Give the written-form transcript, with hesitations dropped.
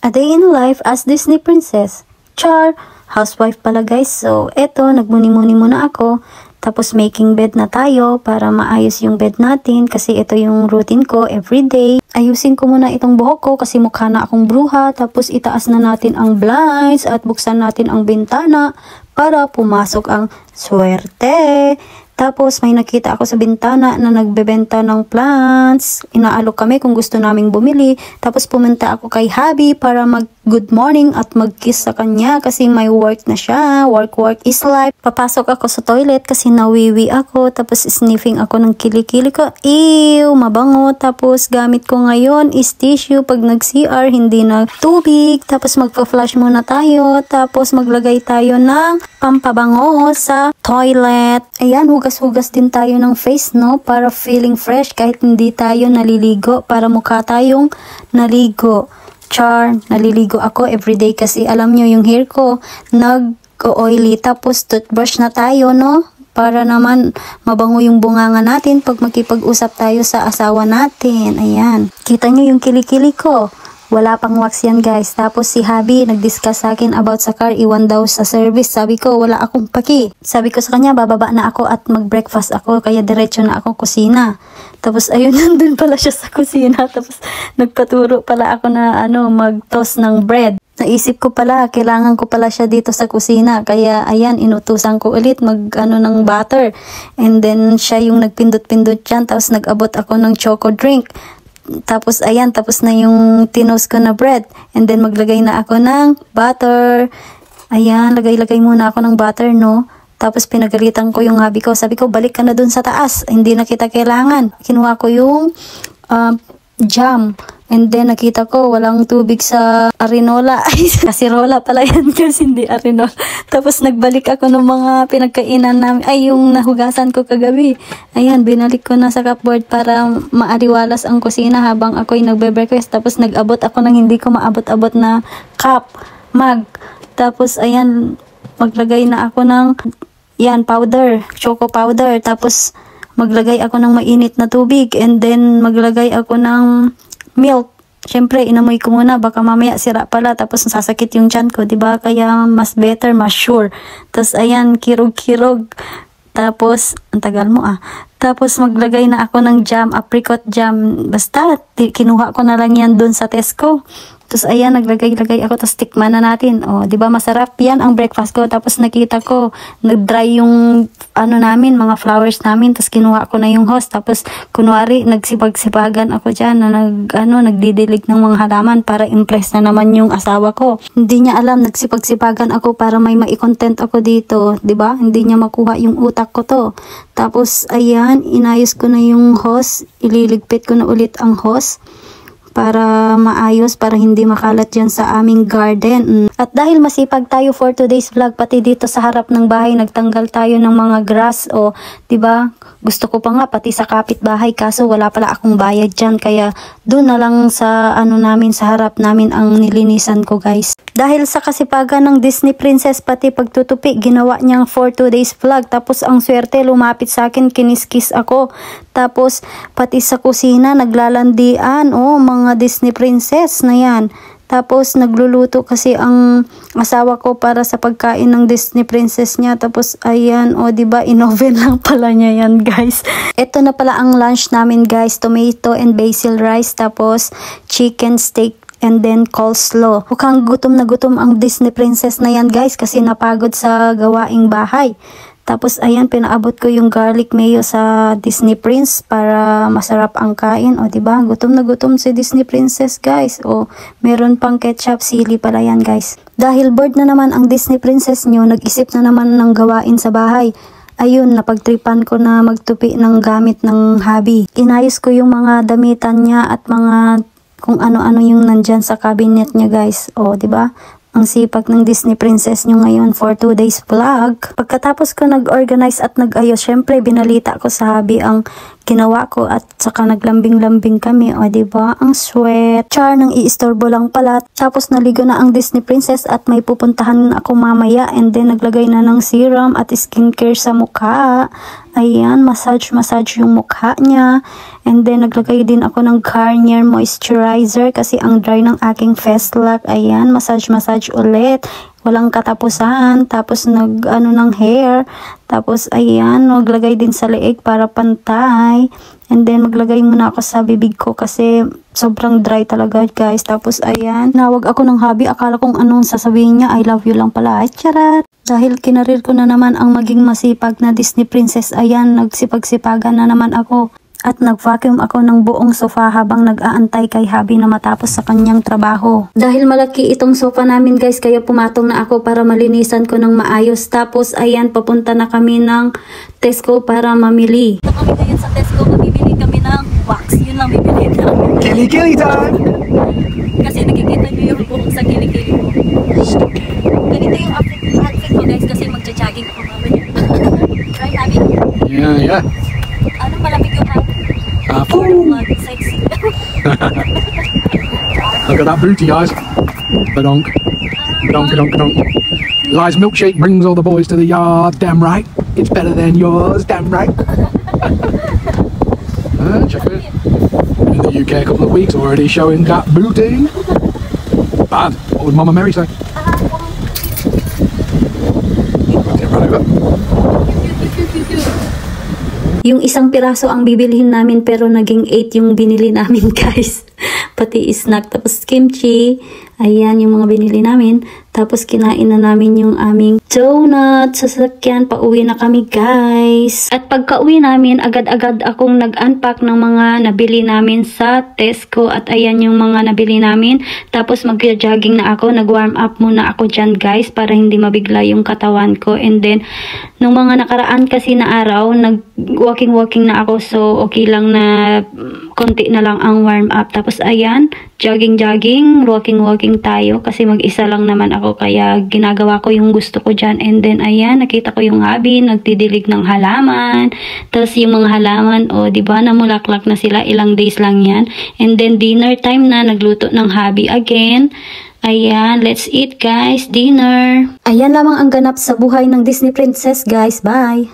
A day in life as Disney princess. Char, housewife pala guys. So, eto, nagmuni-muni muna ako. Tapos making bed na tayo para maayos yung bed natin kasi ito yung routine ko everyday. Ayusin ko muna itong buhok ko kasi mukha na akong bruha. Tapos itaas na natin ang blinds at buksan natin ang bintana para pumasok ang swerte. Tapos may nakita ako sa bintana na nagbebenta ng plants. Inaalok kami kung gusto naming bumili. Tapos pumunta ako kay hubby para mag good morning at mag-kiss sa kanya kasi may work na siya. Work is life. Papasok ako sa toilet kasi nawiwi ako. Tapos sniffing ako ng kilikili ko. Ew, mabango. Tapos gamit ko ngayon is tissue. Pag nag-CR, hindi na tubig. Tapos magpa-flush muna tayo. Tapos maglagay tayo ng pampabango sa toilet. Ayan, hugas-hugas din tayo ng face, no? Para feeling fresh kahit hindi tayo naliligo. Para mukha tayong naligo. Char, naliligo ako everyday kasi alam nyo yung hair ko nag-oily. Tapos toothbrush na tayo, no? Para naman mabango yung bunganga natin pag makipag-usap tayo sa asawa natin. Ayan. Kita nyo yung kilikili ko. Wala pang wax yan guys. Tapos si hubby nag-discuss sa akin about sa car. Iwan daw sa service. Sabi ko wala akong paki. Sabi ko sa kanya bababa na ako at mag-breakfast ako. Kaya diretso na ako kusina. Tapos ayun nandun pala siya sa kusina. Tapos nagpaturo pala ako na mag-toast ng bread. Naisip ko pala, kailangan ko pala siya dito sa kusina. Kaya, ayan, inutusan ko ulit ng butter. And then, siya yung nagpindot-pindot dyan. Tapos, nag-abot ako ng choco drink. Tapos, ayan, tapos na yung tinos ko na bread. And then, maglagay na ako ng butter. Ayan, lagay-lagay muna ako ng butter, no? Tapos, pinagalitan ko yung hubby ko. Sabi ko, balik ka na dun sa taas. Hindi na kita kailangan. Kinuha ko yung jam. And then, nakita ko, walang tubig sa arinola. Kasirola pala yan kasi hindi arinola. Tapos, nagbalik ako ng mga pinagkainan namin. Ay, yung nahugasan ko kagabi. Ayan, binalik ko na sa cupboard para maariwalas ang kusina habang ako'y nagbe-breakfast. Tapos, nag-abot ako ng hindi ko maabot-abot na cup, mug. Tapos, ayan, maglagay na ako ng, yan, powder, choco powder. Tapos, maglagay ako ng mainit na tubig. And then, maglagay ako ng milk. Siyempre, inamoy ko muna. Baka mamaya sira pala. Tapos, nasasakit yung tiyan ko. Diba? Kaya, mas better, mas sure. Tapos, ayan, kirog-kirog. Tapos, ang tagal mo Tapos, maglagay na ako ng jam, apricot jam. Basta, kinuha ko na lang yan dun sa Tesco. Tapos, ayan, naglagay-lagay ako. Tapos, tikman na natin. O, diba, masarap yan ang breakfast ko. Tapos, nakita ko, nag-dry yung, namin, mga flowers namin. Tapos, kinuha ko na yung hose. Tapos, kunwari, nagsipag-sipagan ako dyan na nagdidilig ng mga halaman para impress na naman yung asawa ko. Hindi niya alam, nagsipag-sipagan ako para may mai-content ako dito. Diba? Hindi niya makuha yung utak ko to. Tapos, ayan, inayos ko na yung hose. Ililigpit ko na ulit ang hose para maayos, para hindi makalat dyan sa aming garden. At dahil masipag tayo for today's vlog, pati dito sa harap ng bahay, nagtanggal tayo ng mga grass. O, diba? Gusto ko pa nga, pati sa kapitbahay, kaso wala pala akong bayad dyan. Kaya, doon na lang sa, namin, sa harap namin ang nilinisan ko, guys. Dahil sa kasipagan ng Disney princess, pati pagtutupi, ginawa niyang for today's vlog. Tapos, ang swerte, lumapit sa akin, kiniskis ako. Tapos, pati sa kusina, naglalandian. Mga Disney princess na yan. Tapos, nagluluto kasi ang asawa ko para sa pagkain ng Disney princess niya. Tapos, ayan, diba, in-oven lang pala niya yan, guys. Ito na pala ang lunch namin, guys. Tomato and basil rice. Tapos, chicken steak. And then, coleslaw. Mukhang gutom na gutom ang Disney princess na yan, guys. Kasi napagod sa gawaing bahay. Tapos, ayan, pinaabot ko yung garlic mayo sa Disney Prince para masarap ang kain. O, diba? Gutom na gutom si Disney Princess, guys. O, meron pang ketchup, sili pala yan, guys. Dahil bored na naman ang Disney Princess nyo, nag-isip na naman ng gawain sa bahay. Ayun, napagtripan ko na magtupi ng gamit ng hubby. Inayos ko yung mga damitan niya at mga kung ano-ano yung nandyan sa cabinet niya, guys. O, diba? Ang sipag ng Disney princess nyo ngayon for today's vlog. Pagkatapos ko nag-organize at nag-ayos, syempre binalita ko sa hubby ang ginawa ko at saka naglambing-lambing kami. O diba? Ang sweet. Char, nang iistorbo lang pala. Tapos naligo na ang Disney Princess at may pupuntahan ako mamaya, and then naglagay na ng serum at skincare sa mukha. Ayan, massage yung mukha niya. And then naglagay din ako ng Garnier moisturizer kasi ang dry ng aking face lock. Ayan, massage ulit. Walang katapusan. Tapos ng hair. Tapos ayan, maglagay din sa leeg para pantay. And then maglagay muna ako sa bibig ko kasi sobrang dry talaga, guys. Tapos ayan, nawag ako ng hubby. Akala kong anong sasabihin niya, I love you lang pala. Ay, charat. Dahil kinarir ko na naman ang maging masipag na Disney Princess, ayan, nagsipag-sipagan na naman ako. At nag-vacuum ako ng buong sofa habang nag-aantay kay hubby na matapos sa kanyang trabaho. Dahil malaki itong sofa namin, guys, kaya pumatong na ako para malinisan ko ng maayos. Tapos ayan, papunta na kami ng Tesco para mamili. Kami ngayon sa Tesco, mamimili kami ng wax. Yun lang bibili namin. Kili-kili time! Kasi nakikita nyo yung buhok sa kilikili ko. Ganito yung outfit ko, guys, kasi magja-jogging ko mamaya. Right, hubby? Yeah. Anong malamig yung hubby? Sexy. Look at that booty, guys. Badonk. Badonk. Eli's milkshake brings all the boys to the yard. Damn right. It's better than yours. Damn right. Check it. In the UK a couple of weeks already showing that booty. Bad. What would Mama Mary say? Run over. Yung isang piraso ang bibilhin namin pero naging 8 yung binili namin, guys. Pati snack, tapos kimchi. Ayan yung mga binili namin. Tapos kinain na namin yung aming donut sa sasakyan. Pauwi na kami, guys. At pagka-uwi namin, agad-agad akong nag-unpack ng mga nabili namin sa Tesco. At ayan yung mga nabili namin. Tapos mag-jogging na ako. Nag-warm up muna ako dyan, guys, para hindi mabigla yung katawan ko. And then, nung mga nakaraan kasi na araw, nag-walking na ako. So, okay lang na konti na lang ang warm up. Tapos ayan, jogging, walking tayo kasi mag-isa lang naman ako kaya ginagawa ko yung gusto ko dyan. And then ayan, nakita ko yung hubby nagtidilig ng halaman. Tapos yung mga halaman, diba, namulaklak na sila, ilang days lang yan. And then dinner time na, nagluto ng hubby again. Ayan, let's eat, guys, dinner. Ayan lamang ang ganap sa buhay ng Disney Princess, guys. Bye!